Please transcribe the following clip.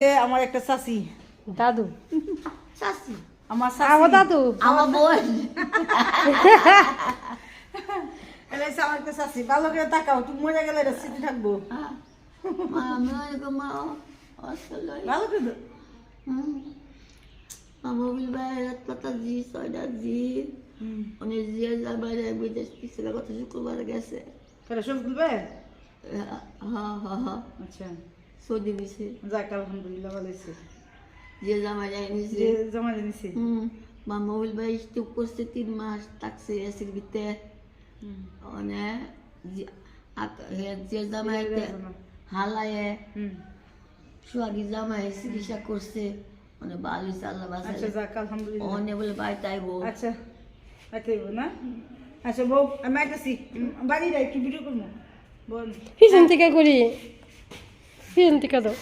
আমার একটা চাচি দাদু চাচি আমার আমার দাদু আমার বোন এলাইছে আমার একটা চাচি ভালো করে তাকাও তুমি মরে গেলে এটা স্মৃতি থাকবো মা আমি মা আসলে ভালো করে দাও। মোবিল বাইরের কথা জি ছয়টা জি অনেক জিয়া যায় বাইরে বিদেশ পিছিয়ে কত শুক্রবার গেছে কেন সব খুলবে হ্যাঁ হ্যাঁ হ্যাঁ আচ্ছা সৌদি দিছে যাক আলহামদুলিল্লাহ ভালো হয়েছে যে জামা যায় নিছে যে জমা দিয়েছি মা মোবিল বাই স্টুপ করছে 3 মাস থাকছে এসির ভিতরে অনেক যে জামাইতে হালায়ে সোহাগী জামাই চিকিৎসা করছে মানে ভালো হয়েছে আল্লাহ আচ্ছা বাসায় যাক আলহামদুলিল্লাহ অনেক বলে বাড়িতে আইবো আচ্ছা আইতেইব না আচ্ছা বউ আমি আইতেছি বাড়ি যাই একটু ভিডিও করবো বল পিছন থেকে করি পিছন থেকে দাও